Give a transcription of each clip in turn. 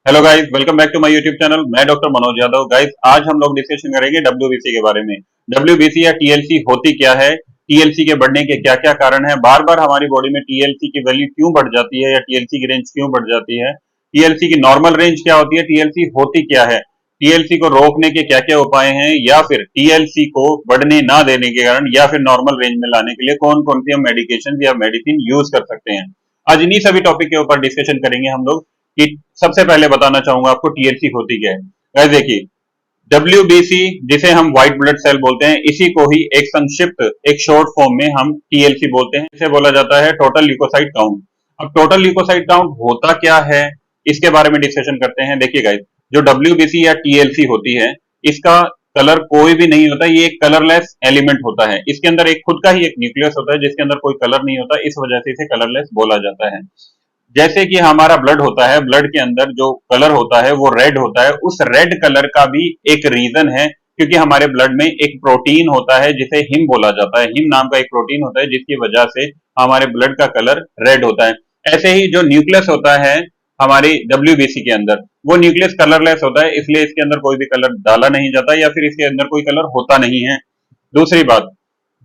Hello guys, welcome back to my YouTube channel. मैं doctor Manoj Yadav. Guys, आज हम लोग डिस्कशन करेंगे डब्ल्यूबीसी के बारे में। डब्ल्यूबीसी या टीएलसी होती क्या है, टीएलसी के बढ़ने के क्या क्या कारण हैं, बार बार हमारी बॉडी में टीएलसी की वैल्यू क्यों बढ़ जाती है या टीएलसी की रेंज क्यों बढ़ जाती है, टीएलसी की नॉर्मल रेंज क्या होती है, टीएलसी होती क्या है, टीएलसी को रोकने के क्या क्या उपाय हैं, या फिर टीएलसी को बढ़ने ना देने के कारण या फिर नॉर्मल रेंज में लाने के लिए कौन कौन सी हम मेडिकेशन या मेडिसिन यूज कर सकते हैं। आज इन्हीं सभी टॉपिक के ऊपर डिस्कशन करेंगे हम लोग। कि सबसे पहले बताना चाहूंगा आपको टीएलसी होती क्या है। गाइस देखिए, डब्ल्यूबीसी जिसे हम व्हाइट ब्लड सेल बोलते हैं, इसी को ही एक संक्षिप्त, एक शॉर्ट फॉर्म में हम टीएलसी बोलते हैं। इसे बोला जाता है टोटल ल्यूकोसाइट काउंट। अब टोटल ल्यूकोसाइट काउंट होता क्या है, इसके बारे में डिस्कशन करते हैं। देखिए गाइस, जो डब्ल्यूबीसी या टीएलसी होती है, इसका कलर कोई भी नहीं होता, ये एक कलरलेस एलिमेंट होता है। इसके अंदर एक खुद का ही एक न्यूक्लियस होता है जिसके अंदर कोई कलर नहीं होता, इस वजह से इसे कलरलेस बोला जाता है। जैसे कि हमारा ब्लड होता है, ब्लड के अंदर जो कलर होता है वो रेड होता है। उस रेड कलर का भी एक रीजन है, क्योंकि हमारे ब्लड में एक प्रोटीन होता है जिसे हिम बोला जाता है। हिम नाम का एक प्रोटीन होता है जिसकी वजह से हमारे ब्लड का कलर रेड होता है। ऐसे ही जो न्यूक्लियस होता है हमारी डब्ल्यूबीसी के अंदर, वो न्यूक्लियस कलरलेस होता है, इसलिए इसके अंदर कोई भी कलर डाला नहीं जाता या फिर इसके अंदर कोई कलर होता नहीं है। दूसरी बात,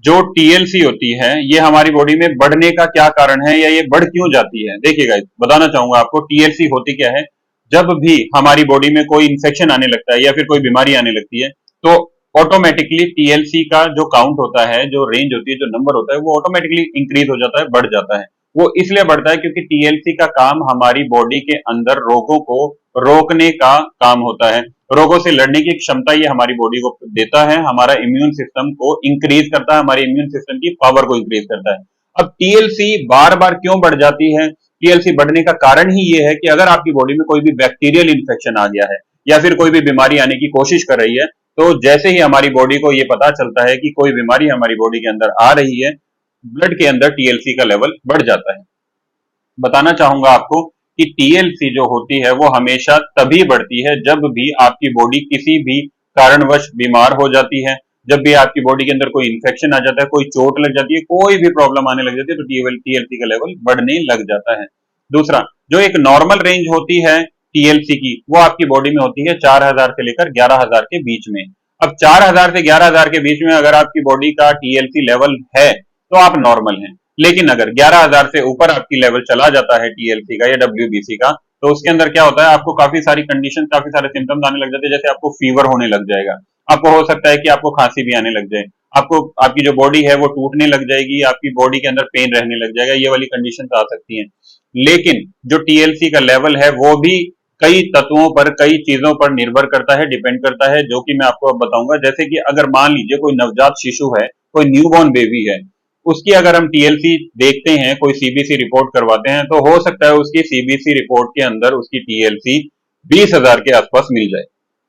जो टीएलसी होती है ये हमारी बॉडी में बढ़ने का क्या कारण है या ये बढ़ क्यों जाती है। देखिएगा, बताना चाहूंगा आपको टीएलसी होती क्या है। जब भी हमारी बॉडी में कोई इंफेक्शन आने लगता है या फिर कोई बीमारी आने लगती है, तो ऑटोमेटिकली टीएलसी का जो काउंट होता है, जो रेंज होती है, जो नंबर होता है, वो ऑटोमेटिकली इंक्रीज हो जाता है, बढ़ जाता है। वो इसलिए बढ़ता है क्योंकि टीएलसी का काम हमारी बॉडी के अंदर रोगों को रोकने का काम होता है। रोगों से लड़ने की क्षमता ये हमारी बॉडी को देता है, हमारा इम्यून सिस्टम को इंक्रीज करता है, हमारे इम्यून सिस्टम की पावर को इंक्रीज करता है। अब टीएलसी बार बार क्यों बढ़ जाती है, टीएलसी बढ़ने का कारण ही ये है कि अगर आपकी बॉडी में कोई भी बैक्टीरियल इन्फेक्शन आ गया है या फिर कोई भी बीमारी आने की कोशिश कर रही है, तो जैसे ही हमारी बॉडी को ये पता चलता है कि कोई बीमारी हमारी बॉडी के अंदर आ रही है, ब्लड के अंदर टीएलसी का लेवल बढ़ जाता है। बताना चाहूंगा आपको कि टीएलसी जो होती है वो हमेशा तभी बढ़ती है जब भी आपकी बॉडी किसी भी कारणवश बीमार हो जाती है, जब भी आपकी बॉडी के अंदर कोई इंफेक्शन आ जाता है, कोई चोट लग जाती है, कोई भी प्रॉब्लम आने लग जाती है, तो टीएलसी का लेवल बढ़ने लग जाता है। दूसरा, जो एक नॉर्मल रेंज होती है टीएलसी की, वो आपकी बॉडी में होती है 4000 से लेकर 11000 के बीच में। अब 4000 से 11000 के बीच में अगर आपकी बॉडी का टीएलसी लेवल है तो आप नॉर्मल हैं। लेकिन अगर 11000 से ऊपर आपकी लेवल चला जाता है टीएलसी का या डब्ल्यूबीसी का, तो उसके अंदर क्या होता है, आपको काफी सारी कंडीशन, काफी सारे सिम्टम्स आने लग जाते हैं। जैसे आपको फीवर होने लग जाएगा, आपको हो सकता है कि आपको खांसी भी आने लग जाए, आपको आपकी जो बॉडी है वो टूटने लग जाएगी, आपकी बॉडी के अंदर पेन रहने लग जाएगा, ये वाली कंडीशन आ सकती है। लेकिन जो टीएलसी का लेवल है वो भी कई तत्वों पर, कई चीजों पर निर्भर करता है, डिपेंड करता है, जो कि मैं आपको अब बताऊंगा। जैसे कि अगर मान लीजिए कोई नवजात शिशु है, कोई न्यूबॉर्न बेबी है, उसकी अगर हम टीएलसी देखते हैं, कोई सीबीसी रिपोर्ट करवाते हैं, तो हो सकता है उसकी सीबीसी रिपोर्ट के अंदर उसकी टीएलसी 20,000 के आसपास मिल जाए।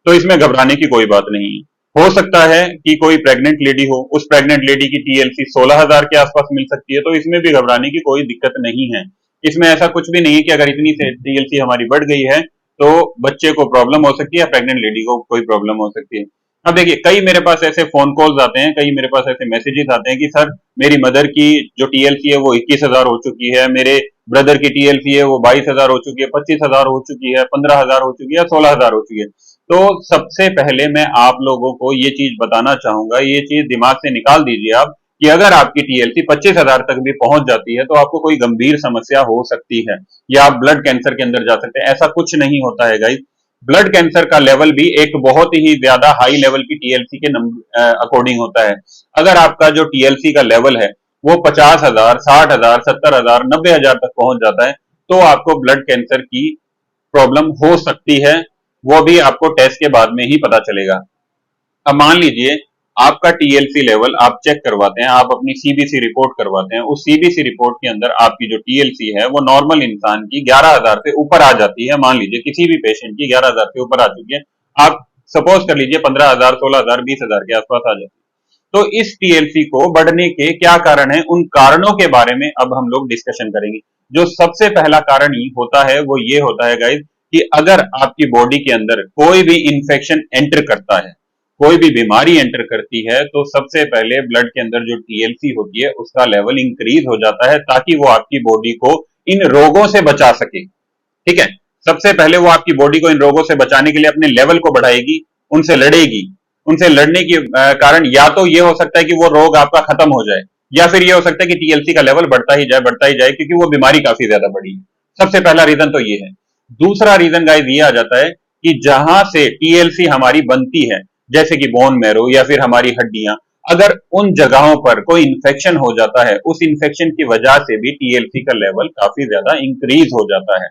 तो इसमें घबराने की कोई बात नहीं है। हो सकता है कि कोई प्रेग्नेंट लेडी हो, उस प्रेग्नेंट लेडी की टीएलसी 16,000 के आसपास मिल सकती है, तो इसमें भी घबराने की कोई दिक्कत नहीं है। इसमें ऐसा कुछ भी नहीं है कि अगर इतनी टीएलसी हमारी बढ़ गई है तो बच्चे को प्रॉब्लम हो सकती है या प्रेग्नेंट लेडी को कोई प्रॉब्लम हो सकती है। अब देखिए, कई मेरे पास ऐसे फोन कॉल्स आते हैं, कई मेरे पास ऐसे मैसेजेस आते हैं कि सर, मेरी मदर की जो टीएलसी है वो 21,000 हो चुकी है, मेरे ब्रदर की टीएलसी है वो 22,000 हो चुकी है, 25,000 हो चुकी है, 15,000 हो चुकी है, 16,000 हो चुकी है। तो सबसे पहले मैं आप लोगों को ये चीज बताना चाहूंगा, ये चीज दिमाग से निकाल दीजिए आप, कि अगर आपकी टीएलसी 25,000 तक भी पहुंच जाती है तो आपको कोई गंभीर समस्या हो सकती है या आप ब्लड कैंसर के अंदर जा सकते हैं। ऐसा कुछ नहीं होता है गाइस। ब्लड कैंसर का लेवल भी एक बहुत ही ज्यादा हाई लेवल की टीएलसी के अकॉर्डिंग होता है। अगर आपका जो टीएलसी का लेवल है वो 50,000, 60,000, 70,000, 90,000 तक पहुंच जाता है, तो आपको ब्लड कैंसर की प्रॉब्लम हो सकती है। वो भी आपको टेस्ट के बाद में ही पता चलेगा। अब मान लीजिए आपका टीएलसी लेवल आप चेक करवाते हैं, आप अपनी सीबीसी रिपोर्ट करवाते हैं, उस सीबीसी रिपोर्ट के अंदर आपकी जो टीएलसी है वो नॉर्मल इंसान की 11,000 से ऊपर आ जाती है। मान लीजिए किसी भी पेशेंट की 11,000 से ऊपर आ चुकी है, आप सपोज कर लीजिए 15,000, 16,000, 20,000 के आसपास आ जाती है। तो इस टीएलसी को बढ़ने के क्या कारण है, उन कारणों के बारे में अब हम लोग डिस्कशन करेंगे। जो सबसे पहला कारण ही होता है वो ये होता है गाइज, कि अगर आपकी बॉडी के अंदर कोई भी इंफेक्शन एंटर करता है, कोई भी बीमारी एंटर करती है, तो सबसे पहले ब्लड के अंदर जो टीएलसी होती है उसका लेवल इंक्रीज हो जाता है, ताकि वो आपकी बॉडी को इन रोगों से बचा सके। ठीक है। सबसे पहले वो आपकी बॉडी को इन रोगों से बचाने के लिए अपने लेवल को बढ़ाएगी, उनसे लड़ेगी। उनसे लड़ने की कारण या तो ये हो सकता है कि वो रोग आपका खत्म हो जाए, या फिर ये हो सकता है कि टीएलसी का लेवल बढ़ता ही जाए, क्योंकि वो बीमारी काफी ज्यादा बड़ी है। सबसे पहला रीजन तो ये है। दूसरा रीजन गाइस ये आ जाता है कि जहां से टीएलसी हमारी बनती है, जैसे कि बोन मैरो या फिर हमारी हड्डियां, अगर उन जगहों पर कोई इंफेक्शन हो जाता है, उस इंफेक्शन की वजह से भी टीएलसी का लेवल काफी ज्यादा इंक्रीज हो जाता है,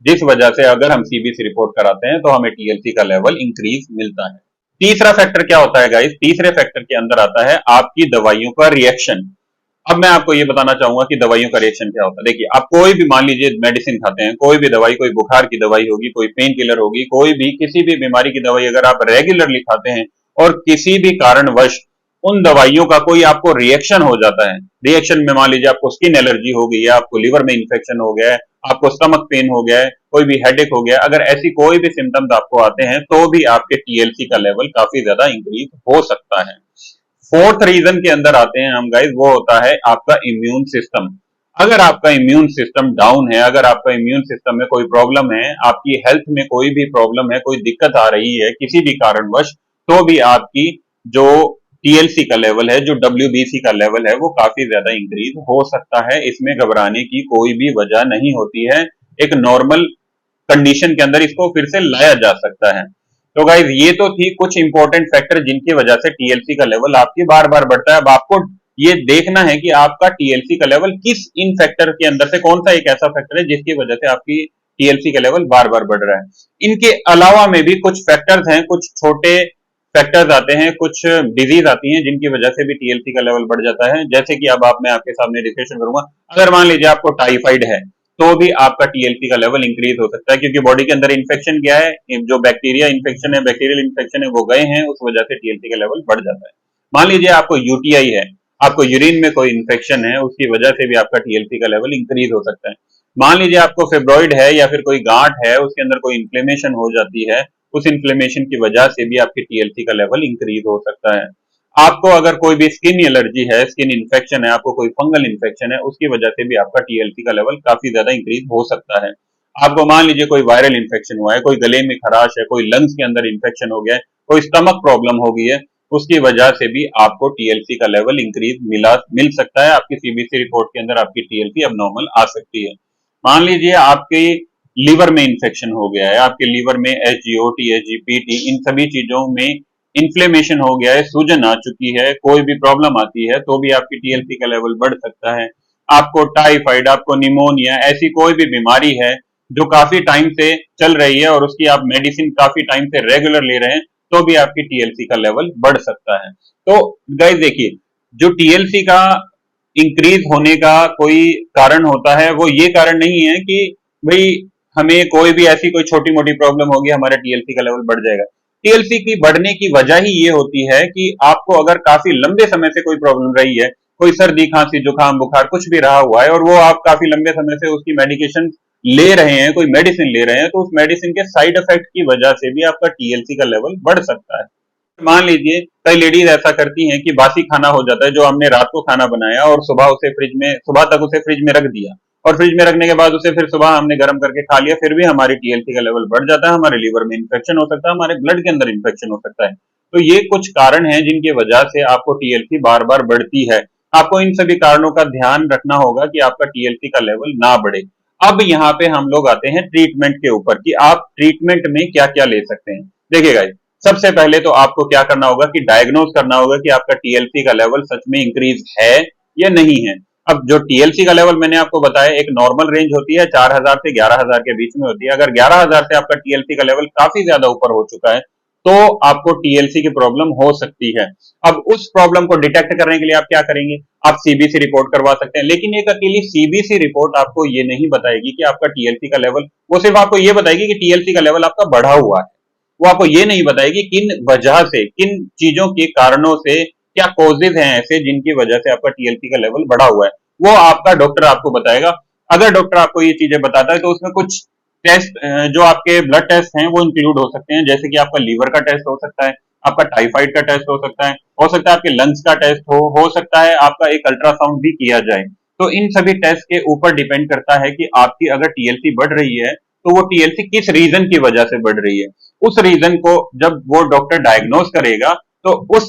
जिस वजह से अगर हम सीबीसी रिपोर्ट कराते हैं तो हमें टीएलसी का लेवल इंक्रीज मिलता है। तीसरा फैक्टर क्या होता है गाइस? तीसरे फैक्टर के अंदर आता है आपकी दवाइयों का रिएक्शन। अब मैं आपको ये बताना चाहूंगा कि दवाइयों का रिएक्शन क्या होता है। देखिए, आप कोई भी मान लीजिए मेडिसिन खाते हैं, कोई भी दवाई, कोई बुखार की दवाई होगी, कोई पेन किलर होगी, कोई भी किसी भी बीमारी की दवाई अगर आप रेगुलरली खाते हैं और किसी भी कारणवश उन दवाइयों का कोई आपको रिएक्शन हो जाता है, रिएक्शन में मान लीजिए आपको स्किन एलर्जी हो गई है, आपको लिवर में इंफेक्शन हो गया है, आपको स्टमक पेन हो गया है, कोई भी हेडेक हो गया, अगर ऐसी कोई भी सिम्टम्स आपको आते हैं तो भी आपके टीएलसी का लेवल काफी ज्यादा इंक्रीज हो सकता है। फोर्थ रीजन के अंदर आते हैं हम गाइस, वो होता है आपका इम्यून सिस्टम। अगर आपका इम्यून सिस्टम डाउन है, अगर आपका इम्यून सिस्टम में कोई प्रॉब्लम है, आपकी हेल्थ में कोई भी प्रॉब्लम है, कोई दिक्कत आ रही है किसी भी कारणवश, तो भी आपकी जो टीएलसी का लेवल है, जो डब्ल्यूबीसी का लेवल है, वो काफी ज्यादा इंक्रीज हो सकता है। इसमें घबराने की कोई भी वजह नहीं होती है। एक नॉर्मल कंडीशन के अंदर इसको फिर से लाया जा सकता है। तो गाइज ये तो थी कुछ इंपॉर्टेंट फैक्टर जिनकी वजह से टीएलसी का लेवल आपकी बार बार बढ़ता है। अब आपको ये देखना है कि आपका टीएलसी का लेवल किस इन फैक्टर के अंदर से कौन सा एक ऐसा फैक्टर है जिसकी वजह से आपकी टीएलसी का लेवल बार बार बढ़ रहा है। इनके अलावा में भी कुछ फैक्टर्स हैं, कुछ छोटे फैक्टर्स आते हैं, कुछ डिजीज आती हैं जिनकी वजह से भी टीएलसी का लेवल बढ़ जाता है। जैसे कि अब मैं आपके सामने डिस्कशन करूंगा, अगर मान लीजिए आपको टाइफाइड है तो भी आपका टीएलसी का लेवल इंक्रीज हो सकता है, क्योंकि बॉडी के अंदर इंफेक्शन क्या है, जो बैक्टीरिया इंफेक्शन है, बैक्टीरियल इंफेक्शन है, वो गए हैं, उस वजह से टीएलसी का लेवल बढ़ जाता है। मान लीजिए आपको यूटीआई है, आपको यूरिन में कोई इंफेक्शन है, उसकी वजह से भी आपका टीएलसी का लेवल इंक्रीज हो सकता है। मान लीजिए आपको फेब्रॉइड है या फिर कोई गांठ है, उसके अंदर कोई इन्फ्लेमेशन हो जाती है, उस इन्फ्लेमेशन की वजह से भी आपकी टीएलसी का लेवल इंक्रीज हो सकता है। आपको अगर कोई भी स्किन एलर्जी है, स्किन इन्फेक्शन है, आपको कोई फंगल इन्फेक्शन है, उसकी वजह से भी आपका टीएलसी का लेवल काफी ज्यादा इंक्रीज हो सकता है। आपको मान लीजिए कोई वायरल इन्फेक्शन हुआ है, कोई गले में खराश है, कोई लंग्स के अंदर इन्फेक्शन हो गया है, कोई स्टमक प्रॉब्लम हो गई है, उसकी वजह से भी आपको टीएलसी का लेवल इंक्रीज मिल सकता है। आपकी सीबीसी रिपोर्ट के अंदर आपकी टीएलसी अब नॉर्मल आ सकती है। मान लीजिए आपके लीवर में इंफेक्शन हो गया है, आपके लीवर में एसजीओ, टीएसजी, पीटी, इन सभी चीजों में इन्फ्लेमेशन हो गया है, सूजन आ चुकी है, कोई भी प्रॉब्लम आती है तो भी आपकी टीएलसी का लेवल बढ़ सकता है। आपको टाइफाइड, आपको निमोनिया, ऐसी कोई भी बीमारी है जो काफी टाइम से चल रही है और उसकी आप मेडिसिन काफी टाइम से रेगुलर ले रहे हैं, तो भी आपकी टीएलसी का लेवल बढ़ सकता है। तो गाइस देखिए, जो टीएलसी का इंक्रीज होने का कोई कारण होता है, वो ये कारण नहीं है कि भाई हमें कोई भी ऐसी कोई छोटी मोटी प्रॉब्लम होगी हमारा टीएलसी का लेवल बढ़ जाएगा। टीएलसी की बढ़ने की वजह ही ये होती है कि आपको अगर काफी लंबे समय से कोई प्रॉब्लम रही है, कोई सर्दी, खांसी, जुकाम, बुखार कुछ भी रहा हुआ है और वो आप काफी लंबे समय से उसकी मेडिकेशन ले रहे हैं, कोई मेडिसिन ले रहे हैं, तो उस मेडिसिन के साइड इफेक्ट की वजह से भी आपका टीएलसी का लेवल बढ़ सकता है। मान लीजिए कई लेडीज ऐसा करती हैं कि बासी खाना हो जाता है, जो हमने रात को खाना बनाया और सुबह तक उसे फ्रिज में रख दिया, और फ्रिज में रखने के बाद उसे फिर सुबह हमने गर्म करके खा लिया, फिर भी हमारी टीएलसी का लेवल बढ़ जाता है, हमारे लीवर में इंफेक्शन हो सकता है, हमारे ब्लड के अंदर इंफेक्शन हो सकता है। तो ये कुछ कारण हैं जिनकी वजह से आपको टीएलसी बार बार बढ़ती है। आपको इन सभी कारणों का ध्यान रखना होगा कि आपका टीएलसी का लेवल ना बढ़े। अब यहाँ पे हम लोग आते हैं ट्रीटमेंट के ऊपर कि आप ट्रीटमेंट में क्या क्या ले सकते हैं। देखिएगा, सबसे पहले तो आपको क्या करना होगा कि डायग्नोज करना होगा कि आपका टीएलसी का लेवल सच में इंक्रीज है या नहीं है। अब जो टीएलसी का लेवल मैंने आपको बताया, एक नॉर्मल रेंज होती है 4000 से 11000 के बीच में होती है। अगर 11000 से आपका टीएलसी का लेवल काफी ज्यादा ऊपर हो चुका है तो आपको टीएलसी की प्रॉब्लम हो सकती है। अब उस प्रॉब्लम को डिटेक्ट करने के लिए आप क्या करेंगे? आप सीबीसी रिपोर्ट करवा सकते हैं, लेकिन एक अकेली सीबीसी रिपोर्ट आपको ये नहीं बताएगी कि आपका टीएलसी का लेवल, वो सिर्फ आपको ये बताएगी कि टीएलसी का लेवल आपका बढ़ा हुआ है। वो आपको ये नहीं बताएगी किन वजह से, किन चीजों के कारणों से, क्या कॉजेज हैं ऐसे जिनकी वजह से आपका टीएलसी का लेवल बढ़ा हुआ है, वो आपका डॉक्टर आपको बताएगा। अगर डॉक्टर आपको ये चीजें बताता है तो उसमें कुछ टेस्ट, जो आपके ब्लड टेस्ट हैं वो इंक्लूड हो सकते हैं, जैसे कि आपका लीवर का टेस्ट हो सकता है, आपका टाइफाइड का टेस्ट हो सकता है आपके लंग्स का टेस्ट हो सकता है आपका एक अल्ट्रासाउंड भी किया जाए। तो इन सभी टेस्ट के ऊपर डिपेंड करता है कि आपकी अगर टीएलसी बढ़ रही है तो वो टीएलसी किस रीजन की वजह से बढ़ रही है, उस रीजन को जब वो डॉक्टर डायग्नोस करेगा तो उस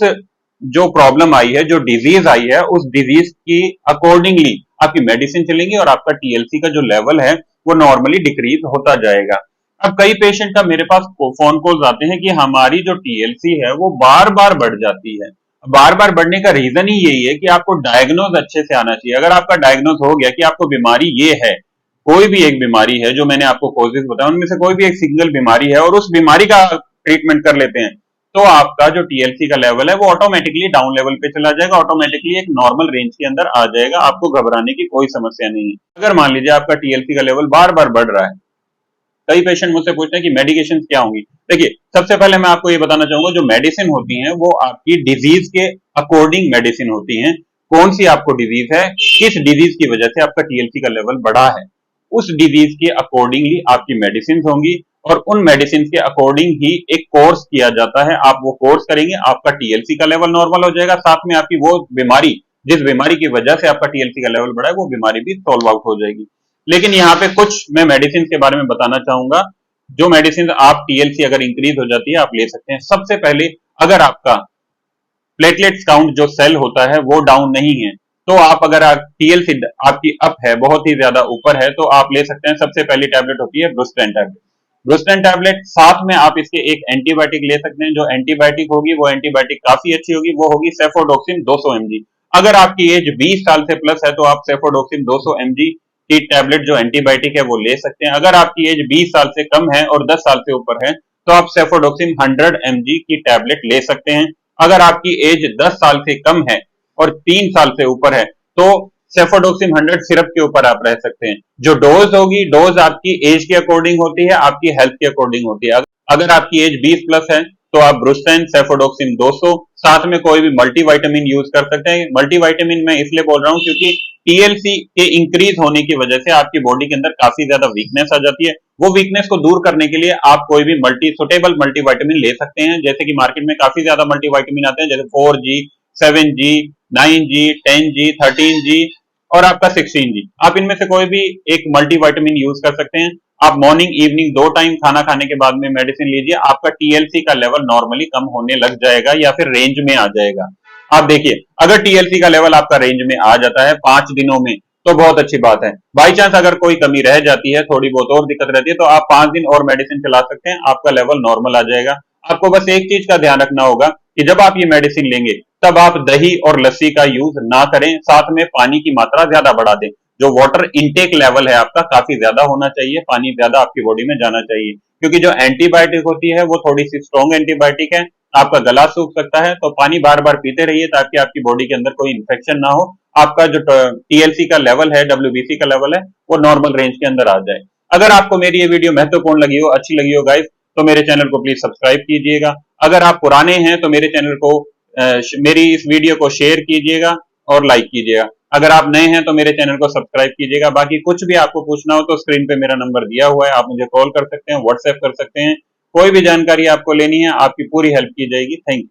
जो प्रॉब्लम आई है, जो डिजीज आई है, उस डिजीज की अकॉर्डिंगली आपकी मेडिसिन चलेंगी और आपका टीएलसी का जो लेवल है वो नॉर्मली डिक्रीज होता जाएगा। अब कई पेशेंट का मेरे पास फोन कॉल्स आते हैं कि हमारी जो टीएलसी है वो बार बार बढ़ जाती है। बार बार बढ़ने का रीजन ही यही है कि आपको डायग्नोज अच्छे से आना चाहिए। अगर आपका डायग्नोज हो गया कि आपको बीमारी ये है, कोई भी एक बीमारी है जो मैंने आपको कॉजेज बताया उनमें से कोई भी एक सिंगल बीमारी है और उस बीमारी का ट्रीटमेंट कर लेते हैं, तो आपका जो टीएलसी का लेवल है वो ऑटोमेटिकली डाउन लेवल पे चला जाएगा, ऑटोमेटिकली एक नॉर्मल रेंज के अंदर आ जाएगा। आपको घबराने की कोई समस्या नहीं है। अगर मान लीजिए आपका टीएलसी का लेवल बार बार बढ़ रहा है, कई पेशेंट मुझसे पूछते हैं कि मेडिकेशन क्या होंगी। देखिए, सबसे पहले मैं आपको ये बताना चाहूंगा, जो मेडिसिन होती हैं वो आपकी डिजीज के अकॉर्डिंग मेडिसिन होती हैं। कौन सी आपको डिजीज है, किस डिजीज की वजह से आपका टीएलसी का लेवल बढ़ा है, उस डिजीज के अकॉर्डिंगली आपकी मेडिसिन होंगी और उन मेडिसिन के अकॉर्डिंग ही एक कोर्स किया जाता है। आप वो कोर्स करेंगे, आपका टीएलसी का लेवल नॉर्मल हो जाएगा, साथ में आपकी वो बीमारी, जिस बीमारी की वजह से आपका टीएलसी का लेवल बढ़ा है, वो बीमारी भी सॉल्व आउट हो जाएगी। लेकिन यहाँ पे कुछ मैं मेडिसिन के बारे में बताना चाहूंगा, जो मेडिसिन आप टीएलसी अगर इंक्रीज हो जाती है आप ले सकते हैं। सबसे पहले, अगर आपका प्लेटलेट्स काउंट जो सेल होता है वो डाउन नहीं है, तो आप अगर टीएलसी आपकी अप है, बहुत ही ज्यादा ऊपर है, तो आप ले सकते हैं। सबसे पहली टैबलेट होती है ब्रूस्टेन टैबलेट। ब्रूस्टेन टैबलेट, साथ में आप इसके एक एंटीबायोटिक ले सकते हैं। जो एंटीबायोटिक होगी वो एंटीबायोटिक काफी अच्छी होगी, वो होगी सेफोडोक्सिन 200 mg। अगर आपकी एज 20 साल से प्लस है तो आप सेफोडोक्सिन 200 mg की टैबलेट जो एंटीबायोटिक है वो ले सकते हैं। अगर आपकी एज 20 साल से कम है और 10 साल से ऊपर है तो आप सेफोडोक्सिन 100 mg की टैबलेट ले सकते हैं। अगर आपकी एज 10 साल से कम है और 3 साल से ऊपर है तो सेफोडोक्सिन 100 सिरप के ऊपर आप रह सकते हैं। जो डोज होगी, डोज आपकी एज के अकॉर्डिंग होती है, आपकी हेल्थ के अकॉर्डिंग होती है। अगर आपकी एज 20 प्लस है तो आप ब्रूस्टेन सेफोडोक्सिन 200, साथ में कोई भी मल्टीविटामिन यूज कर सकते हैं। मल्टीविटामिन मैं इसलिए बोल रहा हूं क्योंकि टीएलसी के इंक्रीज होने की वजह से आपकी बॉडी के अंदर काफी ज्यादा वीकनेस आ जाती है। वो वीकनेस को दूर करने के लिए आप कोई भी सुटेबल मल्टीविटामिन ले सकते हैं। जैसे कि मार्केट में काफी ज्यादा मल्टीविटामिन आते हैं, जैसे 4G, 7G, 9G, 10G, 13G और आपका 16G। आप इनमें से कोई भी एक मल्टीविटामिन यूज कर सकते हैं। आप मॉर्निंग इवनिंग 2 टाइम खाना खाने के बाद में मेडिसिन लीजिए, आपका टीएलसी का लेवल नॉर्मली कम होने लग जाएगा या फिर रेंज में आ जाएगा। आप देखिए, अगर टीएलसी का लेवल आपका रेंज में आ जाता है 5 दिनों में तो बहुत अच्छी बात है। बाई चांस अगर कोई कमी रह जाती है, थोड़ी बहुत और दिक्कत रहती है, तो आप 5 दिन और मेडिसिन चला सकते हैं, आपका लेवल नॉर्मल आ जाएगा। आपको बस एक चीज का ध्यान रखना होगा कि जब आप ये मेडिसिन लेंगे तब आप दही और लस्सी का यूज ना करें, साथ में पानी की मात्रा ज्यादा बढ़ा दें। जो वाटर इनटेक लेवल है आपका काफी ज्यादा होना चाहिए, पानी ज्यादा आपकी बॉडी में जाना चाहिए, क्योंकि जो एंटीबायोटिक होती है वो थोड़ी सी स्ट्रॉन्ग एंटीबायोटिक है, आपका गला सूख सकता है। तो पानी बार बार पीते रहिए ताकि आपकी बॉडी के अंदर कोई इन्फेक्शन ना हो, आपका जो टीएलसी का लेवल है, डब्ल्यूबीसी का लेवल है, वो नॉर्मल रेंज के अंदर आ जाए। अगर आपको मेरी ये वीडियो महत्वपूर्ण लगी हो, अच्छी लगी हो गाइस, तो मेरे चैनल को प्लीज सब्सक्राइब कीजिएगा। अगर आप पुराने हैं तो मेरे चैनल को मेरी इस वीडियो को शेयर कीजिएगा और लाइक कीजिएगा। अगर आप नए हैं तो मेरे चैनल को सब्सक्राइब कीजिएगा। बाकी कुछ भी आपको पूछना हो तो स्क्रीन पे मेरा नंबर दिया हुआ है, आप मुझे कॉल कर सकते हैं, व्हाट्सएप कर सकते हैं। कोई भी जानकारी आपको लेनी है, आपकी पूरी हेल्प की जाएगी। Thank you.